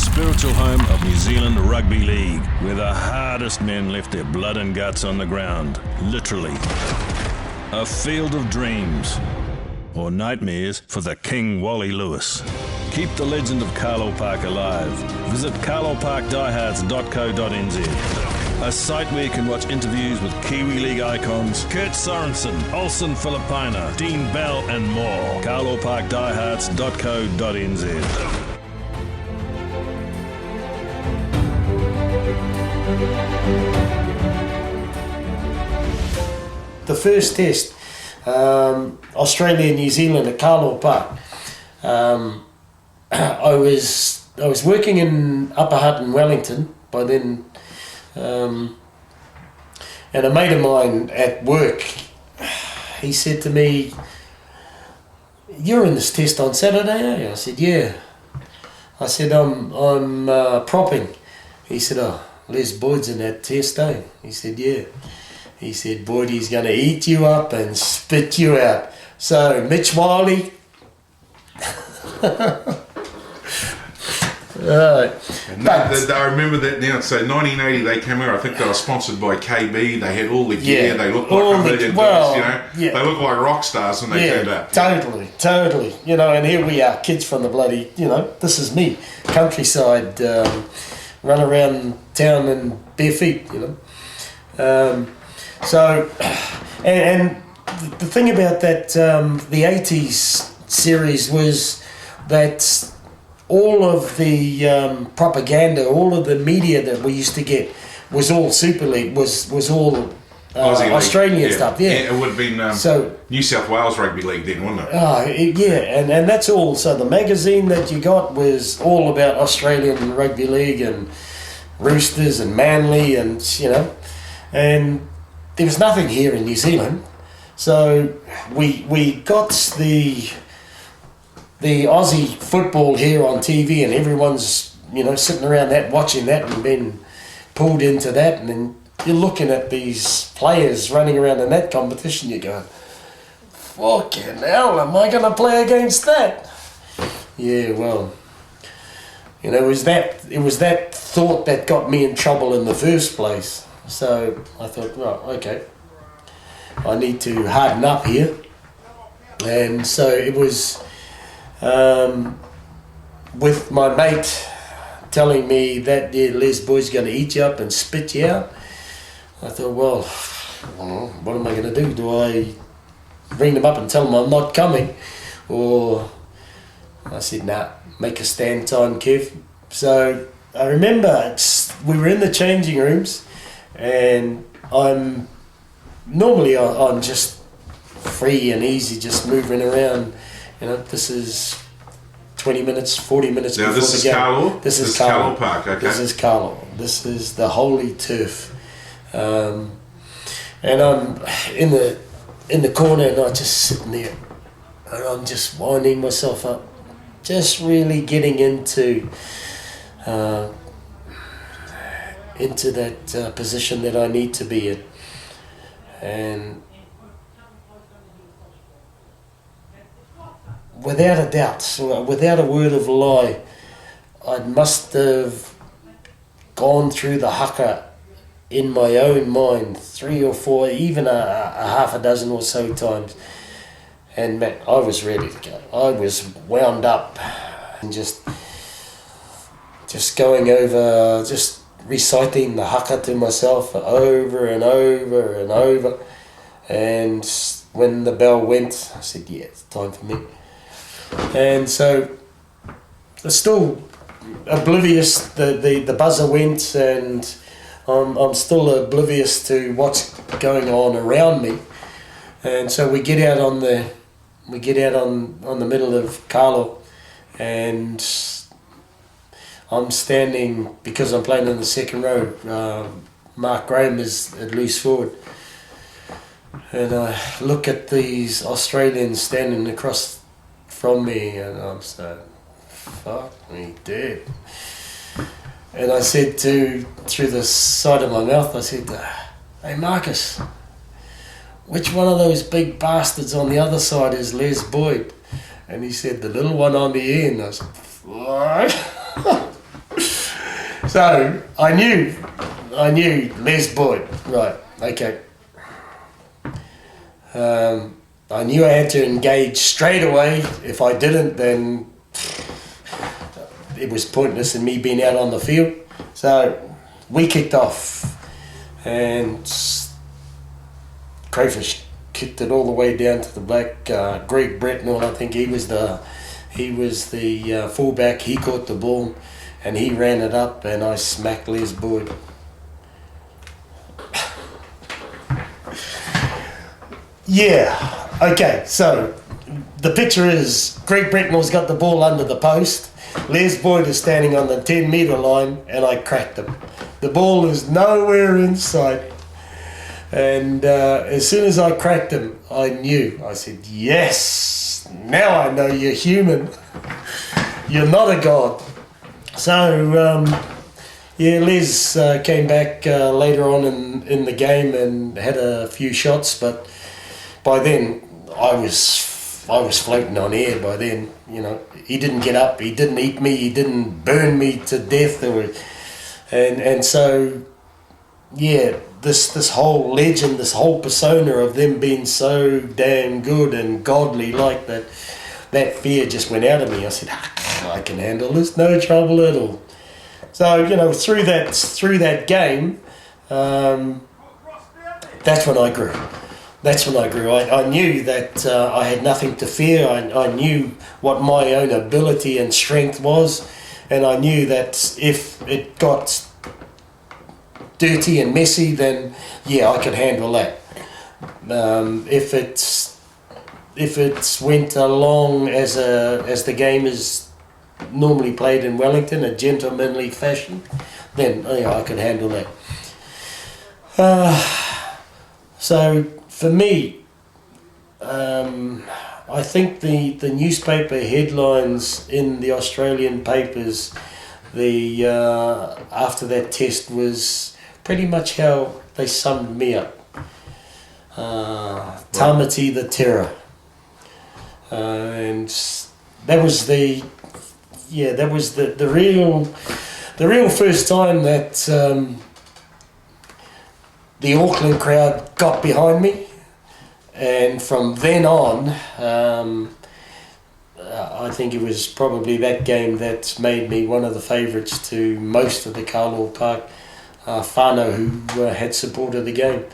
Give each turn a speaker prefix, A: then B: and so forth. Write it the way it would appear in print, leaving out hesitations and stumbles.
A: spiritual home of New Zealand Rugby League, where the hardest men left their blood and guts on the ground, literally. A field of dreams, or nightmares for the King Wally Lewis. Keep the legend of Carlaw Park alive. Visit carlawparkdiehards.co.nz, a site where you can watch interviews with Kiwi League icons Kurt Sorensen, Olsen Filipina, Dean Bell and more. carlawparkdiehards.co.nz.
B: The first test, Australia New Zealand at Carlaw Park. I was working in Upper Hutt in Wellington by then, and a mate of mine at work, he said to me, "You're in this test on Saturday, are you?" I said, "Yeah." I said, I'm propping." He said, "Oh, Les Boyd's in that test, eh?" He said, "Yeah." He said, "Boydie's going to eat you up and spit you out." So, Mitch Wiley.
C: I remember that now. So 1980 they came out. I think they were sponsored by KB. They had all the gear.
B: Yeah,
C: they looked like $1 million.
B: Yeah.
C: They looked like rock stars when they turned up.
B: Totally. And here we are, kids from the bloody. This is me, countryside, run around town in bare feet. So, and the thing about that, the 80s series was that all of the propaganda, all of the media that we used to get was all Super League, was all Australian stuff. Yeah,
C: it would have been New South Wales Rugby League then, wouldn't it?
B: And that's all. So the magazine that you got was all about Australian Rugby League and Roosters and Manly and and there was nothing here in New Zealand. So we got the Aussie football here on TV, and everyone's sitting around that, watching that, and being pulled into that, and then you're looking at these players running around in that competition. You go, "Fucking hell, am I going to play against that?" Yeah, well, it was that thought that got me in trouble in the first place. So I thought, right, okay, I need to harden up here, and so it was. With my mate telling me that Les Boyd's going to eat you up and spit you out, I thought, well, what am I going to do? Do I ring them up and tell them I'm not coming? Or I said, nah, make a stand time, Kev. So I remember we were in the changing rooms, and I'm just free and easy, just moving around. This is 20 minutes, 40 minutes
C: now
B: before the game.
C: Carlaw?
B: This is Carlaw
C: Park, okay.
B: This is Carlaw. This is the holy turf. And I'm in the corner, and I'm just sitting there, and I'm just winding myself up, just really getting into that position that I need to be in. And without a doubt, without a word of lie, I must have gone through the haka in my own mind 3 or 4, even a half a dozen or so times. And man, I was ready to go. I was wound up and just going over, just reciting the haka to myself over and over and over. And when the bell went, I said, yeah, it's time for me. And so it's still oblivious. The buzzer went, and I'm still oblivious to what's going on around me. And so we get out on the middle of Carlaw, and I'm standing, because I'm playing in the second row. Mark Graham is at loose forward, and I look at these Australians standing across from me, and I'm saying, "Fuck me dead." And I said through the side of my mouth, I said, "Hey Marcus, which one of those big bastards on the other side is Les Boyd?" And he said, "The little one on the end." I said, "What?" So I knew Les Boyd, right? Okay. I knew I had to engage straight away. If I didn't, then it was pointless in me being out on the field. So we kicked off, and Crayfish kicked it all the way down to the black. Greg Bretnell, I think he was the fullback. He caught the ball, and he ran it up, and I smacked Les Boyd. Yeah. Okay. So the picture is Greg Bretnell's got the ball under the post. Les Boyd is standing on the 10-metre line, and I cracked him. The ball is nowhere in sight. And as soon as I cracked him, I knew. I said, yes, now I know you're human. You're not a god. So, Les came back later on in the game and had a few shots, but by then I was floating on air by then. You know, he didn't get up, he didn't eat me, he didn't burn me to death. And so, yeah, this whole legend, this whole persona of them being so damn good and godly like that fear just went out of me. I said, I can handle this, no trouble at all. So, you know, through that game, that's when I grew. I knew that I had nothing to fear. I knew what my own ability and strength was, and I knew that if it got dirty and messy, then yeah, I could handle that. If it went along as the game is normally played in Wellington, a gentlemanly fashion, then yeah, I could handle that. So for me, I think the newspaper headlines in the Australian papers after that test was pretty much how they summed me up. Tamati the Terror, and that was the real first time that the Auckland crowd got behind me, and from then on, I think it was probably that game that made me one of the favourites to most of the Carlaw Park whānau who had supported the game.